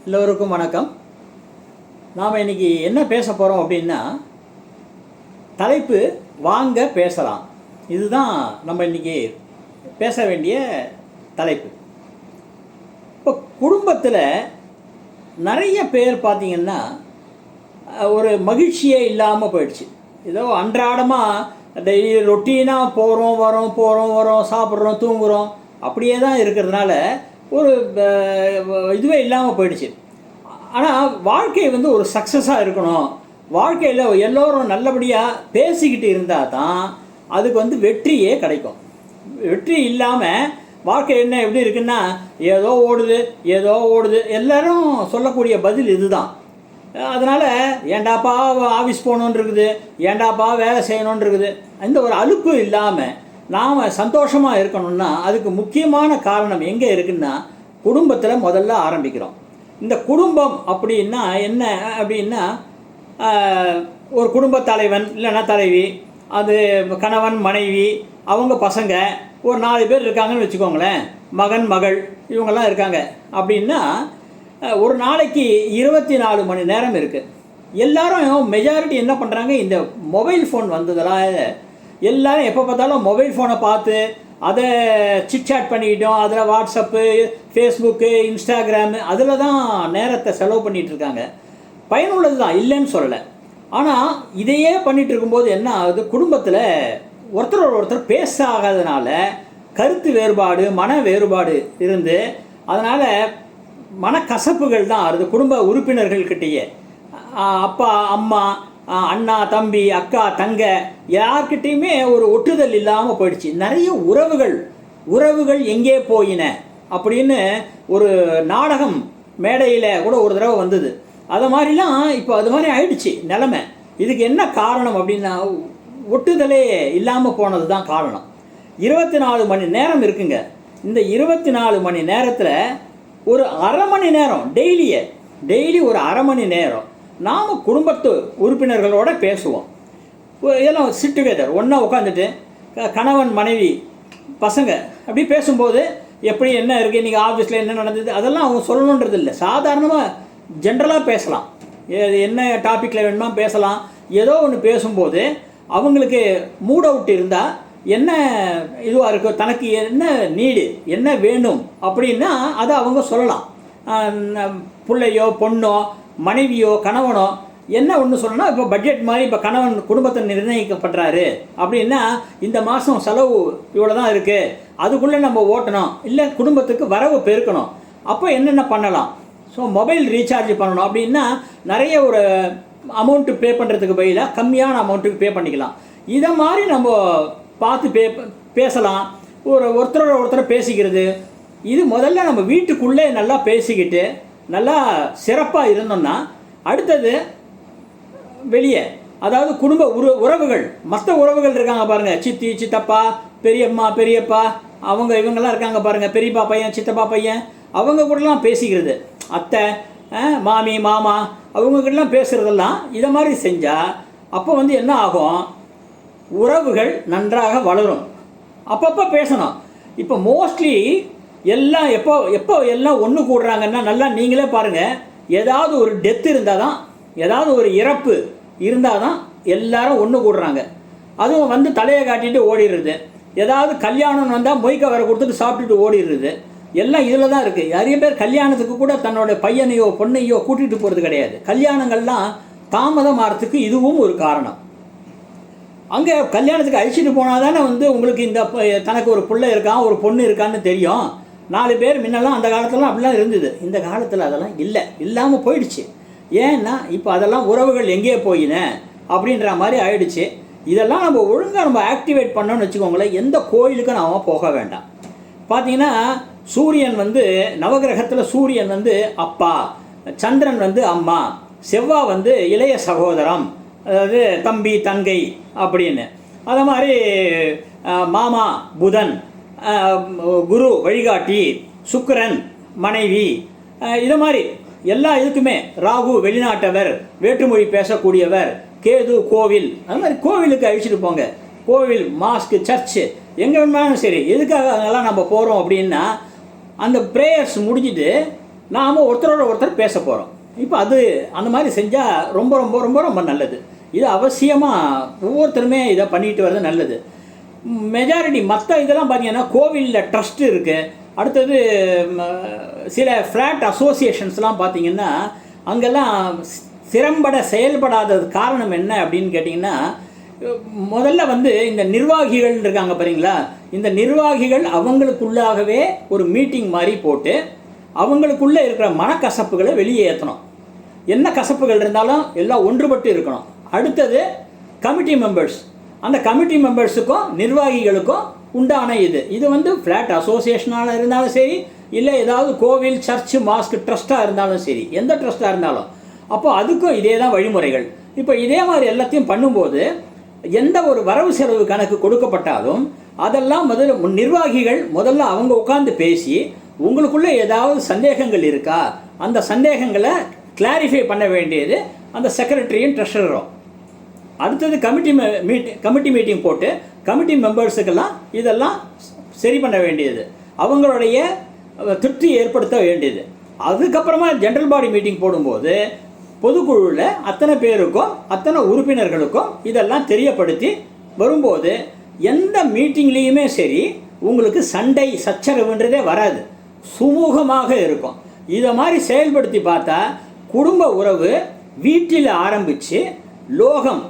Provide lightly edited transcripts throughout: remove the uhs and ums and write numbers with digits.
எல்லோருக்கும் வணக்கம். நாம் இன்றைக்கி என்ன பேச போகிறோம் அப்படின்னா, தலைப்பு வாங்க பேசலாம். இதுதான் நம்ம இன்றைக்கி பேச வேண்டிய தலைப்பு. இப்போ குடும்பத்தில் நிறைய பேர் பார்த்திங்கன்னா ஒரு மகிழ்ச்சியே இல்லாமல் போயிடுச்சு. ஏதோ அன்றாடமாக டெய்லி ரொட்டீனாக போகிறோம் வரோம் சாப்பிட்றோம் தூங்குகிறோம் அப்படியே தான் இருக்கிறதுனால ஒரு இதுவே இல்லாமல் போயிடுச்சு. ஆனால் வாழ்க்கை வந்து ஒரு சக்ஸஸாக இருக்கணும், வாழ்க்கையில் எல்லோரும் நல்லபடியாக பேசிக்கிட்டு இருந்தால் தான் அதுக்கு வந்து வெற்றியே கிடைக்கும். வெற்றி இல்லாமல் வாழ்க்கை என்ன எப்படி இருக்குன்னா, ஏதோ ஓடுது எல்லோரும் சொல்லக்கூடிய பதில் இதுதான். அதனால் ஏண்டாப்பா ஆஃபீஸ் போகணுன்னு இருக்குது, ஏண்டாப்பா வேலை செய்யணுன்னு இருக்குது. இந்த ஒரு அலுப்பு இல்லாமல் நாம் சந்தோஷமாக இருக்கணும்னா அதுக்கு முக்கியமான காரணம் எங்கே இருக்குன்னா, குடும்பத்தில் முதல்ல ஆரம்பிக்கிறோம். இந்த குடும்பம் அப்படின்னா என்ன அப்படின்னா, ஒரு குடும்ப தலைவன் இல்லைன்னா தலைவி, அது கணவன் மனைவி அவங்க பசங்க ஒரு 4 பேர் இருக்காங்கன்னு வச்சுக்கோங்களேன், மகன் மகள் இவங்கெல்லாம் இருக்காங்க அப்படின்னா ஒரு நாளைக்கு 24 மணி நேரம் இருக்குது. எல்லாரும் மெஜாரிட்டி என்ன பண்ணுறாங்க, இந்த மொபைல் ஃபோன் வந்ததெல்லாம் எல்லோரும் எப்போ பார்த்தாலும் மொபைல் ஃபோனை பார்த்து அதை சிட்சாட் பண்ணிக்கிட்டோம். அதில் வாட்ஸ்அப்பு, ஃபேஸ்புக்கு, இன்ஸ்டாகிராமு அதில் தான் நேரத்தை செலவு பண்ணிகிட்ருக்காங்க. பயனுள்ளது தான், இல்லைன்னு சொல்லலை. ஆனால் இதையே பண்ணிகிட்டு இருக்கும்போது என்ன ஆகுது, குடும்பத்தில் ஒருத்தர் பேச ஆகாதனால கருத்து வேறுபாடு மன வேறுபாடு இருந்து அதனால் மனக்கசப்புகள் தான் ஆகுது குடும்ப உறுப்பினர்கள்கிட்டயே. அப்பா அம்மா, அண்ணா தம்பி, அக்கா தங்க யார்கிட்டையுமே ஒரு ஒட்டுதல் இல்லாமல் போயிடுச்சு. நிறைய உறவுகள் எங்கே போயின அப்படின்னு ஒரு நாடகம் மேடையில் கூட ஒரு தடவை வந்தது. அது மாதிரிலாம் இப்போ அது மாதிரி ஆயிடுச்சு நிலைமை. இதுக்கு என்ன காரணம் அப்படின்னா, ஒட்டுதலே இல்லாமல் போனது தான் காரணம். 24 மணி நேரம் இருக்குங்க. இந்த 24 மணி நேரத்தில் ஒரு அரை மணி நேரம் டெய்லி ஒரு அரை மணி நேரம் நாம் குடும்பத்து உறுப்பினர்களோடு பேசுவோம். எல்லாம் சிட் டுகெதர் ஒன்றா உட்காந்துட்டு கணவன் மனைவி பசங்க அப்படி பேசும்போது எப்படி என்ன இருக்குது, இன்றைக்கி ஆஃபீஸில் என்ன நடந்தது அதெல்லாம் அவங்க சொல்லணுன்றது இல்லை. சாதாரணமாக ஜென்ரலாக பேசலாம், என்ன டாப்பிக்கில் வேணுமா பேசலாம். ஏதோ ஒன்று பேசும்போது அவங்களுக்கு மூட் அவுட் இருந்தால் என்ன இதுவாக இருக்கோ, தனக்கு என்ன நீடு என்ன வேணும் அப்படின்னா அதை அவங்க சொல்லலாம். பிள்ளையோ பொண்ணோ மனைவியோ கணவனோ என்ன ஒன்று சொல்லணும். இப்போ பட்ஜெட் மாதிரி இப்போ கணவன் குடும்பத்தை நிர்ணயிக்கப்படுறாரு அப்படின்னா, இந்த மாதம் செலவு இவ்வளோ தான் இருக்குது, அதுக்குள்ளே நம்ம ஓட்டணும், இல்லை குடும்பத்துக்கு வரவு பெருக்கணும். அப்போ என்னென்ன பண்ணலாம், ஸோ மொபைல் ரீசார்ஜ் பண்ணணும் அப்படின்னா நிறைய ஒரு அமௌண்ட்டு பே பண்ணுறதுக்கு பதிலாக கம்மியான அமௌண்ட்டுக்கு பே பண்ணிக்கலாம். இதை மாதிரி நம்ம பார்த்து பேசலாம். ஒருத்தர் பேசிக்கிறது, இது முதல்ல நம்ம வீட்டுக்குள்ளே நல்லா பேசிக்கிட்டு நல்லா சிறப்பாக இருந்தோம்னா, அடுத்தது வெளியே, அதாவது குடும்ப உறவுகள் மற்ற உறவுகள் இருக்காங்க பாருங்கள், சித்தி சித்தப்பா பெரியம்மா பெரியப்பா அவங்க இவங்கெல்லாம் இருக்காங்க பாருங்கள், பெரியப்பா பையன் சித்தப்பா பையன் அவங்க கூடலாம் பேசிக்கிறது, அத்தை மாமி மாமா அவங்கக்கிட்டலாம் பேசுகிறதெல்லாம் இதை மாதிரி செஞ்சால் அப்போ வந்து என்ன ஆகும், உறவுகள் நன்றாக வளரும். அப்பப்போ பேசணும். இப்போ மோஸ்ட்லி எல்லாம் எப்போ எல்லாம் ஒன்று கூடுறாங்கன்னா, நல்லா நீங்களே பாருங்கள், ஏதாவது ஒரு டெத்து இருந்தால் தான், ஏதாவது ஒரு இறப்பு இருந்தால் தான் எல்லாரும் ஒன்று கூடுறாங்க. அதுவும் வந்து தலையை காட்டிட்டு ஓடிடுறது. ஏதாவது கல்யாணம் வந்தால் மொய்க்க வர கொடுத்துட்டு சாப்பிட்டுட்டு ஓடிடுறது. எல்லாம் இதில் தான் இருக்குது. நிறைய பேர் கல்யாணத்துக்கு கூட தன்னோட பையனையோ பொண்ணையோ கூட்டிகிட்டு போகிறது கிடையாது. கல்யாணங்கள்லாம் தாமதமாகறதுக்கு இதுவும் ஒரு காரணம். அங்கே கல்யாணத்துக்கு அழிச்சிட்டு போனால் தானே வந்து உங்களுக்கு இந்த தனக்கு ஒரு பிள்ளை இருக்கான் ஒரு பொண்ணு இருக்கான்னு தெரியும். 4 பேர் முன்னெல்லாம் அந்த காலத்துலலாம் அப்படிலாம் இருந்தது. இந்த காலத்தில் அதெல்லாம் இல்லாமல் போயிடுச்சு. ஏன்னா இப்போ அதெல்லாம் உறவுகள் எங்கே போயின அப்படின்ற மாதிரி ஆயிடுச்சு. இதெல்லாம் நம்ம ஒழுங்காக நம்ம ஆக்டிவேட் பண்ணோன்னு வச்சுக்கோங்களேன், எந்த கோயிலுக்கும் நாம் போக வேண்டாம். பார்த்தீங்கன்னா சூரியன் வந்து நவகிரகத்தில் சூரியன் வந்து அப்பா, சந்திரன் வந்து அம்மா, செவ்வாய் வந்து இளைய சகோதரம், அதாவது தம்பி தங்கை அப்படின்னு. அது மாதிரி மாமா புதன், குரு வழிகாட்டி, சுக்கிரன் மனைவி, இது மாதிரி எல்லா இதுக்குமே ராகு வெளிநாட்டவர், வேற்றுமொழி பேசக்கூடியவர், கேது கோவில். அது மாதிரி கோவிலுக்கு அழிச்சிட்டு போங்க. கோவில், மாஸ்க்கு, சர்ச்சு எங்கே வேணுமாலும் சரி. எதுக்காக அதெல்லாம் நம்ம போகிறோம் அப்படின்னா, அந்த ப்ரேயர்ஸ் முடிஞ்சுட்டு நாம் ஒருத்தரோட ஒருத்தர் பேச போகிறோம். இப்போ அது அந்த மாதிரி செஞ்சால் ரொம்ப ரொம்ப ரொம்ப ரொம்ப நல்லது. இது அவசியமாக ஒவ்வொருத்தருமே இதை பண்ணிட்டு வர்றது நல்லது. மெஜாரிட்டி மற்ற இதெல்லாம் பார்த்தீங்கன்னா கோவிலில் ட்ரஸ்ட் இருக்குது. அடுத்தது சில ஃப்ளாட் அசோசியேஷன்ஸ்லாம் பார்த்தீங்கன்னா அங்கெல்லாம் திறம்பட செயல்படாதது காரணம் என்ன அப்படின்னு கேட்டிங்கன்னா, முதல்ல வந்து இந்த நிர்வாகிகள் இருக்காங்க பாருங்களா, இந்த நிர்வாகிகள் அவங்களுக்குள்ளாகவே ஒரு மீட்டிங் மாதிரி போட்டு அவங்களுக்குள்ளே இருக்கிற மனக்கசப்புகளை வெளியே ஏற்றணும். என்ன கசப்புகள் இருந்தாலும் எல்லாம் ஒன்றுபட்டு இருக்கணும். அடுத்தது கமிட்டி மெம்பர்ஸ், அந்த கமிட்டி மெம்பர்ஸுக்கும் நிர்வாகிகளுக்கும் உண்டான இது வந்து ஃப்ளாட் அசோசியேஷனாக இருந்தாலும் சரி, இல்லை ஏதாவது கோவில் சர்ச்சு மாஸ்க் ட்ரஸ்ட்டாக இருந்தாலும் சரி, எந்த ட்ரஸ்ட்டாக இருந்தாலும் அப்போ அதுக்கும் இதே தான் வழிமுறைகள். இப்போ இதே மாதிரி எல்லாத்தையும் பண்ணும்போது எந்த ஒரு வரவு செலவு கணக்கு கொடுக்கப்பட்டாலும் அதெல்லாம் நிர்வாகிகள் முதல்ல அவங்க உட்காந்து பேசி உங்களுக்குள்ளே ஏதாவது சந்தேகங்கள் இருக்கா, அந்த சந்தேகங்களை கிளாரிஃபை பண்ண வேண்டியது அந்த செக்ரட்டரியும் ட்ரெஷரரும். அடுத்தது கமிட்டி மீட்டிங் போட்டு கமிட்டி மெம்பர்ஸுக்கெல்லாம் இதெல்லாம் சரி பண்ண வேண்டியது, அவங்களுடைய திருப்தி ஏற்படுத்த வேண்டியது. அதுக்கப்புறமா ஜென்ரல் பாடி மீட்டிங் போடும்போது பொதுக்குழுவில் அத்தனை பேருக்கும் அத்தனை உறுப்பினர்களுக்கும் இதெல்லாம் தெரியப்படுத்தி வரும்போது எந்த மீட்டிங்லேயுமே சரி உங்களுக்கு சண்டை சச்சரவுன்றதே வராது, சுமூகமாக இருக்கும். இதை மாதிரி செயல்படுத்தி பார்த்தா குடும்ப உறவு வீட்டில் ஆரம்பித்து லோகம்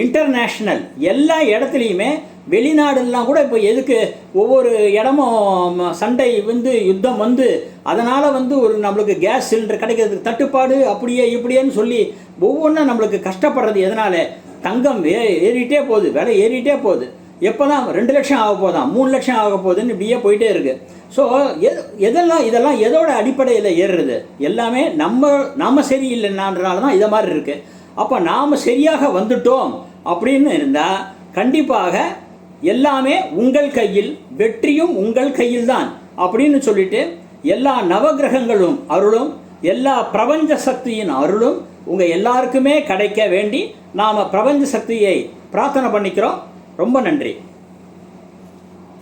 இன்டர்நேஷ்னல் எல்லா இடத்துலையுமே, வெளிநாடுலாம் கூட இப்போ எதுக்கு ஒவ்வொரு இடமும் சண்டை வந்து யுத்தம் வந்து அதனால் வந்து ஒரு நம்மளுக்கு கேஸ் சிலிண்டர் கிடைக்கிறதுக்கு தட்டுப்பாடு அப்படியே இப்படியேன்னு சொல்லி ஒவ்வொன்றும் நம்மளுக்கு கஷ்டப்படுறது எதனால்? தங்கம் ஏறிட்டே போகுது, விலை ஏறிட்டே போகுது. எப்போ தான் 2 லட்சம் ஆக போதான், 3 லட்சம் ஆக போகுதுன்னு இப்படியே போயிட்டே இருக்குது. ஸோ இதெல்லாம் எதோட அடிப்படையில் ஏறுறது? எல்லாமே நம்ம சரியில்லைன்னான்றனால தான் இதை மாதிரி இருக்குது. அப்போ நாம் சரியாக வந்துட்டோம் அப்படின்னு இருந்தால் கண்டிப்பாக எல்லாமே உங்கள் கையில், வெற்றியும் உங்கள் கையில் தான் அப்படின்னு சொல்லிட்டு எல்லா நவகிரகங்களும் அருளும் எல்லா பிரபஞ்ச சக்தியின் அருளும் உங்கள் எல்லாருக்குமே கிடைக்க வேண்டி நாம் பிரபஞ்ச சக்தியை பிரார்த்தனை பண்ணிக்கிறோம். ரொம்ப நன்றி.